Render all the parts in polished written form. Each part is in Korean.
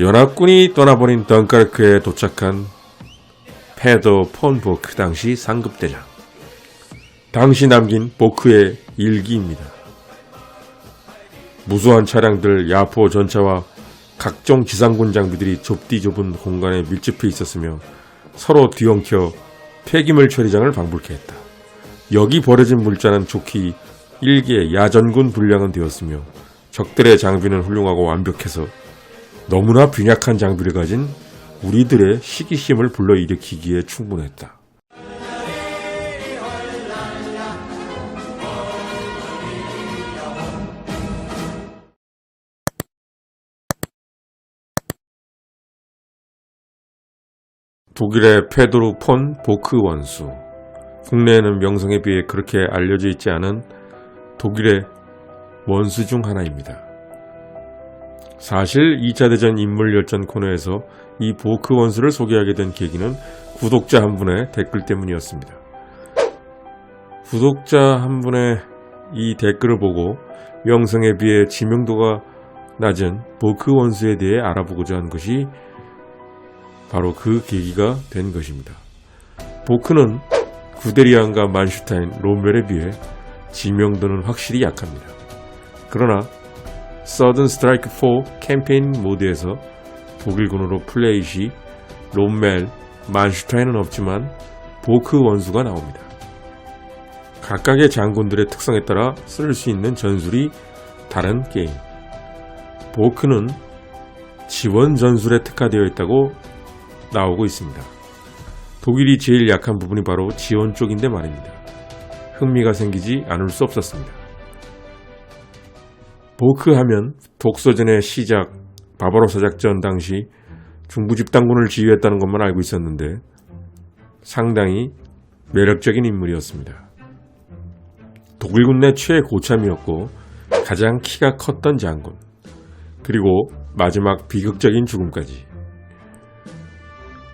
연합군이 떠나버린 덩커르크에 도착한 페더 폰 보크 당시 상급대장. 당시 남긴 보크의 일기입니다. 무수한 차량들, 야포 전차와 각종 지상군 장비들이 좁디 좁은 공간에 밀집해 있었으며 서로 뒤엉켜 폐기물 처리장을 방불케 했다. 여기 버려진 물자는 좋기 일개의 야전군 분량은 되었으며 적들의 장비는 훌륭하고 완벽해서 너무나 빈약한 장비를 가진 우리들의 시기심을 불러일으키기에 충분했다. 독일의 페도르 폰 보크 원수. 국내에는 명성에 비해 그렇게 알려져 있지 않은 독일의 원수 중 하나입니다. 사실 2차 대전 인물열전 코너에서 이 보크 원수를 소개하게 된 계기는 구독자 한 분의 댓글 때문이었습니다. 구독자 한 분의 이 댓글을 보고 명성에 비해 지명도가 낮은 보크 원수에 대해 알아보고자 한 것이 바로 그 계기가 된 것입니다. 보크는 구데리안과 만슈타인, 롬멜에 비해 지명도는 확실히 약합니다. 그러나 서든 스트라이크 4 캠페인 모드에서 독일군으로 플레이 시 롬멜, 만슈타인은 없지만 보크 원수가 나옵니다. 각각의 장군들의 특성에 따라 쓸 수 있는 전술이 다른 게임. 보크는 지원 전술에 특화되어 있다고 나오고 있습니다. 독일이 제일 약한 부분이 바로 지원 쪽인데 말입니다. 흥미가 생기지 않을 수 없었습니다. 보크 하면 독소전의 시작 바바로사 작전 당시 중부 집단군을 지휘했다는 것만 알고 있었는데 상당히 매력적인 인물이었습니다. 독일군 내 최고참이었고 가장 키가 컸던 장군, 그리고 마지막 비극적인 죽음까지.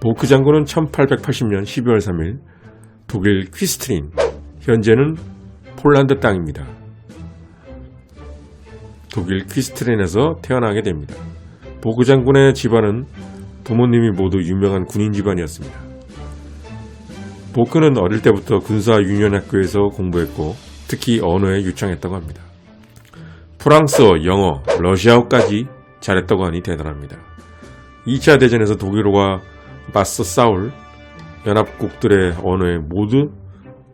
보크 장군은 1880년 12월 3일 독일 퀴스트린, 현재는 폴란드 땅입니다. 독일 퀴스트린에서 태어나게 됩니다. 보크 장군의 집안은 부모님이 모두 유명한 군인 집안이었습니다. 보크는 어릴 때부터 군사윤련학교에서 공부했고 특히 언어에 유창했다고 합니다. 프랑스어, 영어, 러시아어까지 잘했다고 하니 대단합니다. 2차 대전에서 독일어가 맞서 싸울 연합국들의 언어에 모두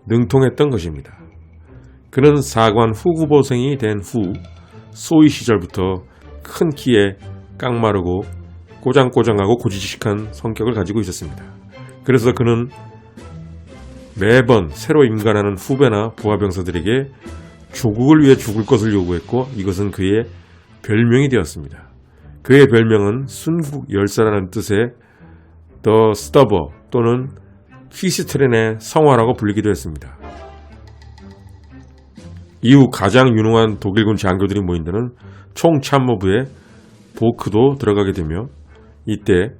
능통했던 것입니다. 그는 사관 후구보생이 된 후 소위 시절부터 큰 키에 깡마르고 꼬장꼬장하고 고지식한 성격을 가지고 있었습니다. 그래서 그는 매번 새로 임관하는 후배나 부하병사들에게 조국을 위해 죽을 것을 요구했고 이것은 그의 별명이 되었습니다. 그의 별명은 순국 열사라는 뜻의 더 스터버 또는 퀴스트렌의 성화라고 불리기도 했습니다. 이후 가장 유능한 독일군 장교들이 모인 데는 총참모부에 보크도 들어가게 되며 이때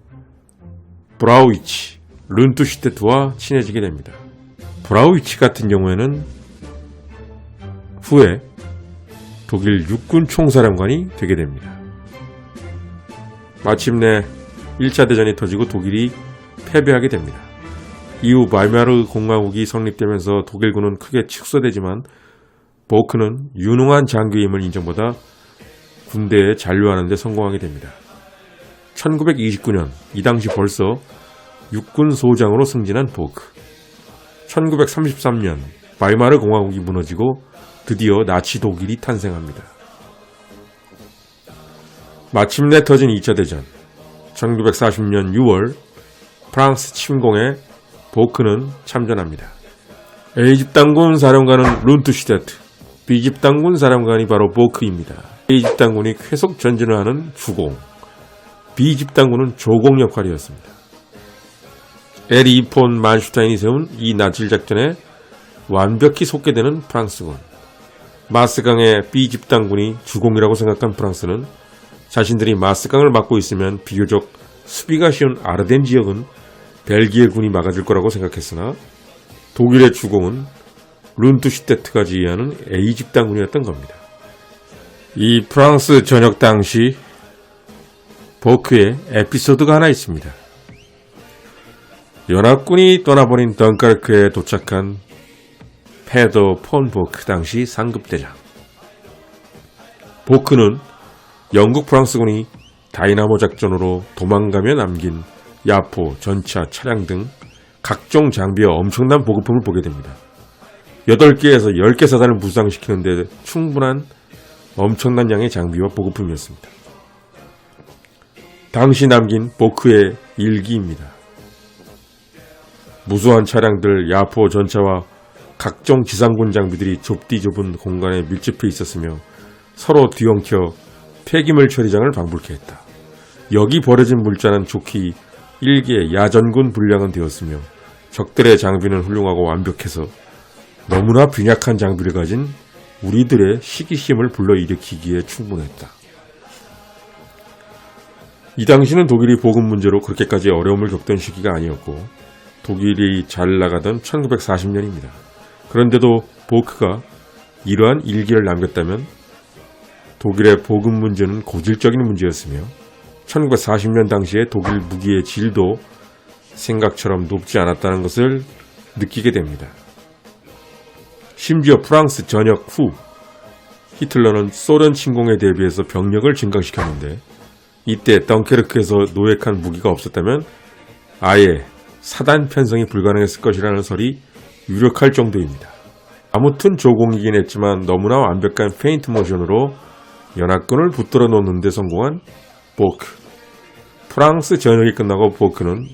브라우이치, 룬투슈테트와 친해지게 됩니다. 브라우이치 같은 경우에는 후에 독일 육군 총사령관이 되게 됩니다. 마침내 1차 대전이 터지고 독일이 패배하게 됩니다. 이후 바이마르 공화국이 성립되면서 독일군은 크게 축소되지만 보크는 유능한 장교임을 인정받아 군대에 잔류하는 데 성공하게 됩니다. 1929년 이 당시 벌써 육군 소장으로 승진한 보크. 1933년 바이마르 공화국이 무너지고 드디어 나치 독일이 탄생합니다. 마침내 터진 2차 대전. 1940년 6월 프랑스 침공에 보크는 참전합니다. A집단군 사령관은 룬투슈테트, B집단군 사령관이 바로 보크입니다. A집단군이 계속 전진을 하는 주공, B집단군은 조공 역할이었습니다. 에리 폰 만슈타인이 세운 이 나칠 작전에 완벽히 속게 되는 프랑스군. 마스강의 B집단군이 주공이라고 생각한 프랑스는 자신들이 마스강을 막고 있으면 비교적 수비가 쉬운 아르덴 지역은 벨기에 군이 막아줄 거라고 생각했으나 독일의 주공은 룬투슈테트가 지휘하는 A집단군이었던 겁니다. 이 프랑스 전역 당시 보크의 에피소드가 하나 있습니다. 연합군이 떠나버린 덩케르크에 도착한 페더 폰 보크 당시 상급대장. 보크는 영국 프랑스군이 다이나모 작전으로 도망가며 남긴 야포, 전차, 차량 등 각종 장비와 엄청난 보급품을 보게 됩니다. 8개에서 10개 사단을 부상시키는 데 충분한 엄청난 양의 장비와 보급품이었습니다. 당시 남긴 보크의 일기입니다. 무수한 차량들, 야포, 전차와 각종 지상군 장비들이 좁디 좁은 공간에 밀집해 있었으며 서로 뒤엉켜 폐기물 처리장을 방불케 했다. 여기 버려진 물자는 좋기 일개의 야전군 분량은 되었으며 적들의 장비는 훌륭하고 완벽해서 너무나 빈약한 장비를 가진 우리들의 시기심을 불러일으키기에 충분했다. 이 당시는 독일이 보급 문제로 그렇게까지 어려움을 겪던 시기가 아니었고 독일이 잘 나가던 1940년입니다. 그런데도 보크가 이러한 일기를 남겼다면 독일의 보급 문제는 고질적인 문제였으며 1940년 당시에 독일 무기의 질도 생각처럼 높지 않았다는 것을 느끼게 됩니다. 심지어 프랑스 전역 후 히틀러는 소련 침공에 대비해서 병력을 증강시켰는데 이때 덩케르크에서 노획한 무기가 없었다면 아예 사단 편성이 불가능했을 것이라는 설이 유력할 정도입니다. 아무튼 조공이긴 했지만 너무나 완벽한 페인트 모션으로 연합군을 붙들어 놓는 데 성공한 보크. 프랑스 전역이 끝나고 보크는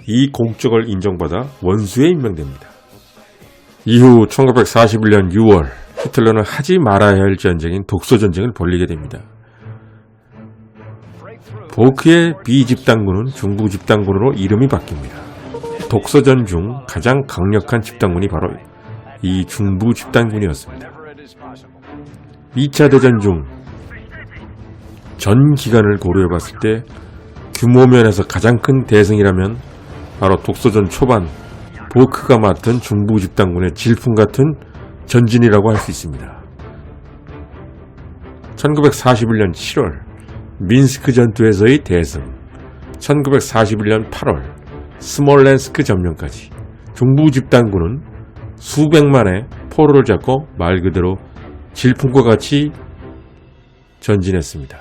이 공적을 인정받아 원수에 임명됩니다. 이후 1941년 6월 히틀러는 하지 말아야 할 전쟁인 독소전쟁을 벌이게 됩니다. 보크의 비집단군은 중부집단군으로 이름이 바뀝니다. 독소전 중 가장 강력한 집단군이 바로 이 중부집단군이었습니다. 2차 대전 중 전 기간을 고려해봤을 때 규모면에서 가장 큰 대승이라면 바로 독소전 초반 보크가 맡은 중부집단군의 질풍같은 전진이라고 할 수 있습니다. 1941년 7월 민스크 전투에서의 대승, 1941년 8월 스몰렌스크 점령까지 중부집단군은 수백만의 포로를 잡고 말 그대로 질풍과 같이 전진했습니다.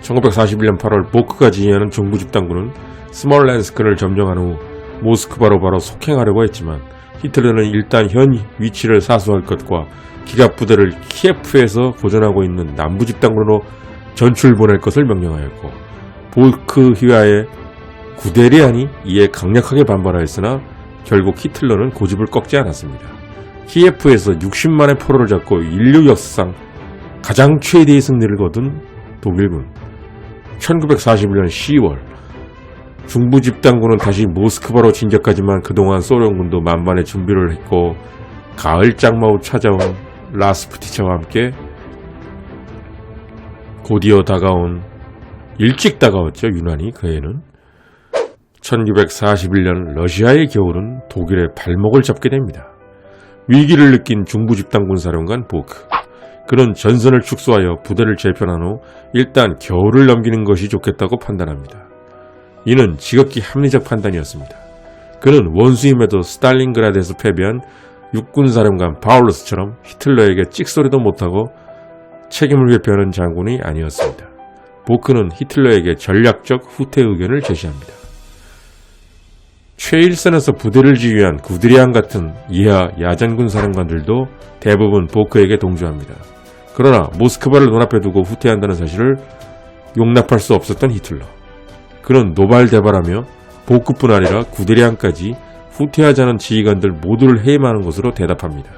1941년 8월 보크가 지휘하는 중부집단군은 스몰렌스크를 점령한 후 모스크바로 바로 속행하려고 했지만 히틀러는 일단 현 위치를 사수할 것과 기갑부대를 키예프에서 보존하고 있는 남부집단군으로 전출 보낼 것을 명령하였고 보크 휘하의 구데리안이 이에 강력하게 반발하였으나 결국 히틀러는 고집을 꺾지 않았습니다. 키예프에서 60만의 포로를 잡고 인류 역사상 가장 최대의 승리를 거둔 독일군. 1941년 10월 중부집단군은 다시 모스크바로 진격하지만 그동안 소련군도 만반의 준비를 했고 가을 장마 후 찾아온 라스푸티차와 함께 곧이어 다가온 일찍 다가왔죠. 유난히 그 해는 1941년 러시아의 겨울은 독일의 발목을 잡게 됩니다. 위기를 느낀 중부집단군 사령관 보크. 그는 전선을 축소하여 부대를 재편한 후 일단 겨울을 넘기는 것이 좋겠다고 판단합니다. 이는 지극히 합리적 판단이었습니다. 그는 원수임에도 스탈린그라드에서 패배한 육군사령관 바울러스처럼 히틀러에게 찍소리도 못하고 책임을 회피하는 장군이 아니었습니다. 보크는 히틀러에게 전략적 후퇴 의견을 제시합니다. 최일선에서 부대를 지휘한 구드리안 같은 이하 야전군 사령관들도 대부분 보크에게 동조합니다. 그러나 모스크바를 눈앞에 두고 후퇴한다는 사실을 용납할 수 없었던 히틀러. 그는 노발대발하며 보크뿐 아니라 구드리안까지 후퇴하자는 지휘관들 모두를 해임하는 것으로 대답합니다.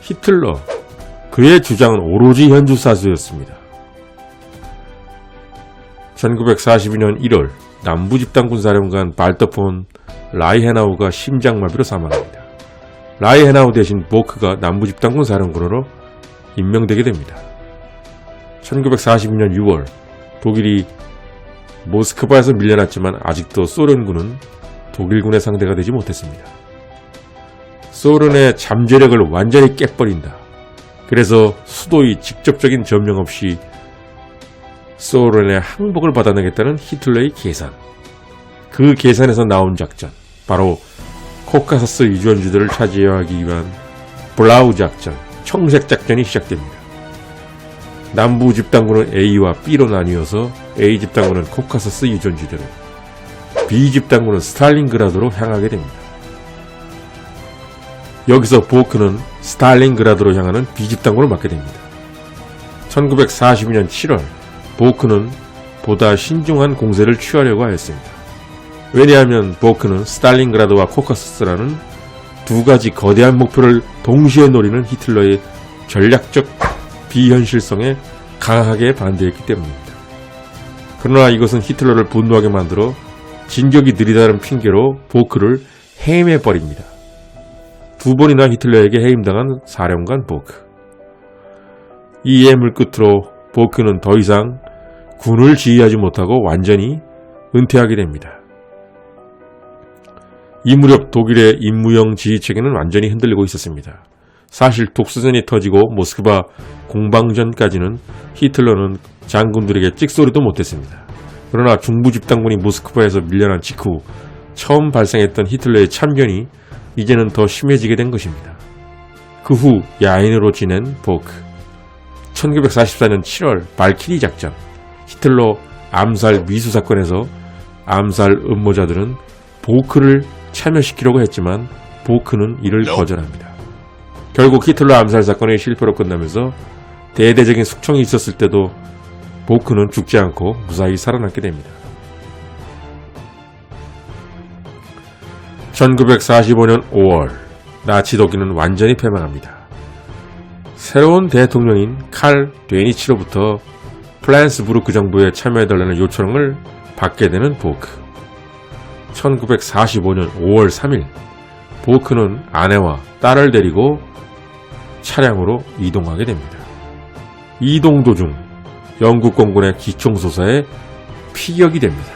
히틀러, 그의 주장은 오로지 현주사수였습니다. 1942년 1월 남부집단군 사령관 발터 폰 라이헤나우가 심장마비로 사망합니다. 라이헤나우 대신 보크가 남부집단군 사령관으로 임명되게 됩니다. 1942년 6월 독일이 모스크바에서 밀려났지만 아직도 소련군은 독일군의 상대가 되지 못했습니다. 소련의 잠재력을 완전히 깨버린다. 그래서 수도의 직접적인 점령 없이 소련의 항복을 받아내겠다는 히틀러의 계산. 그 계산에서 나온 작전, 바로 코카서스 유전지들을 차지하기 위한 블라우 작전, 청색 작전이 시작됩니다. 남부 집단군은 A와 B로 나뉘어서 A 집단군은 코카서스 유전지대로, B 집단군은 스탈린그라드로 향하게 됩니다. 여기서 보크는 스탈린그라드로 향하는 B 집단군을 맡게 됩니다. 1942년 7월, 보크는 보다 신중한 공세를 취하려고 하였습니다. 왜냐하면 보크는 스탈린그라드와 코카서스라는 두 가지 거대한 목표를 동시에 노리는 히틀러의 전략적 비현실성에 강하게 반대했기 때문입니다. 그러나 이것은 히틀러를 분노하게 만들어 진격이 느리다는 핑계로 보크를 해임해버립니다. 두 번이나 히틀러에게 해임당한 사령관 보크. 이 예물 끝으로 보크는 더 이상 군을 지휘하지 못하고 완전히 은퇴하게 됩니다. 이 무렵 독일의 임무형 지휘체계는 완전히 흔들리고 있었습니다. 사실 독소전이 터지고 모스크바 공방전까지는 히틀러는 장군들에게 찍소리도 못했습니다. 그러나 중부 집단군이 모스크바에서 밀려난 직후 처음 발생했던 히틀러의 참견이 이제는 더 심해지게 된 것입니다. 그 후 야인으로 지낸 보크. 1944년 7월 발키리 작전. 히틀러 암살 미수 사건에서 암살 음모자들은 보크를 참여시키려고 했지만 보크는 이를 거절합니다. 결국 히틀러 암살 사건이 실패로 끝나면서 대대적인 숙청이 있었을 때도 보크는 죽지 않고 무사히 살아남게 됩니다. 1945년 5월 나치 독일은 완전히 패망합니다. 새로운 대통령인 칼 데니치로부터 플란스부르크 정부에 참여해달라는 요청을 받게 되는 보크. 1945년 5월 3일 보크는 아내와 딸을 데리고 차량으로 이동하게 됩니다. 이동 도중 영국 공군의 기총소사에 피격이 됩니다.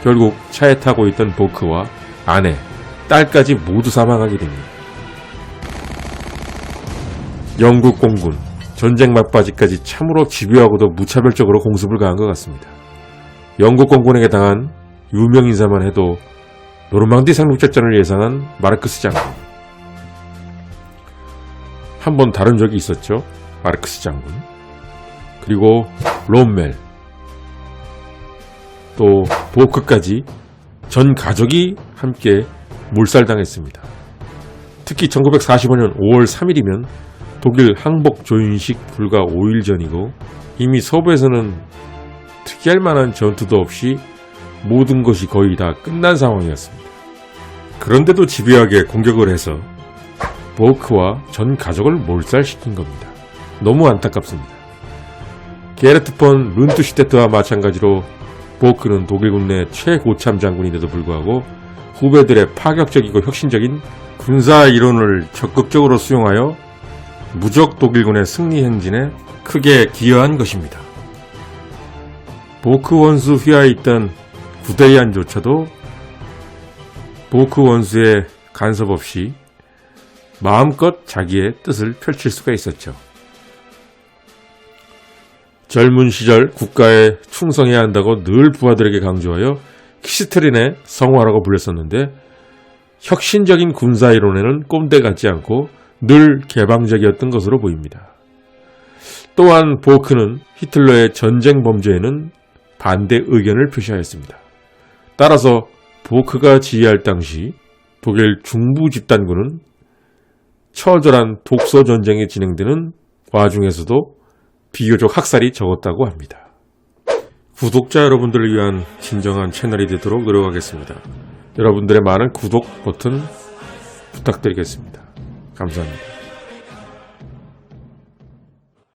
결국 차에 타고 있던 보크와 아내, 딸까지 모두 사망하게 됩니다. 영국 공군, 전쟁 막바지까지 참으로 집요하고도 무차별적으로 공습을 가한 것 같습니다. 영국 공군에게 당한 유명 인사만 해도 노르망디 상륙작전을 예상한 마르크스 장군. 한번 다룬 적이 있었죠. 마르크스 장군. 그리고 롬멜. 또 보크까지 전 가족이 함께 몰살당했습니다. 특히 1945년 5월 3일이면 독일 항복 조윤식 불과 5일 전이고 이미 서부에서는 특이할 만한 전투도 없이 모든 것이 거의 다 끝난 상황이었습니다. 그런데도 집요하게 공격을 해서 보크와 전 가족을 몰살시킨 겁니다. 너무 안타깝습니다. 게르트 폰 룬트슈테트와 마찬가지로 보크는 독일군 내 최고참 장군인데도 불구하고 후배들의 파격적이고 혁신적인 군사 이론을 적극적으로 수용하여 무적 독일군의 승리 행진에 크게 기여한 것입니다. 보크 원수 휘하에 있던 구데이안조차도 보크 원수의 간섭 없이 마음껏 자기의 뜻을 펼칠 수가 있었죠. 젊은 시절 국가에 충성해야 한다고 늘 부하들에게 강조하여 키스트린의 성화라고 불렸었는데 혁신적인 군사이론에는 꼼대 같지 않고 늘 개방적이었던 것으로 보입니다. 또한 보크는 히틀러의 전쟁 범죄에는 반대 의견을 표시하였습니다. 따라서 보크가 지휘할 당시 독일 중부 집단군은 처절한 독소 전쟁이 진행되는 와중에서도 비교적 학살이 적었다고 합니다. 구독자 여러분들을 위한 진정한 채널이 되도록 노력하겠습니다. 여러분들의 많은 구독 버튼 부탁드리겠습니다. 감사합니다.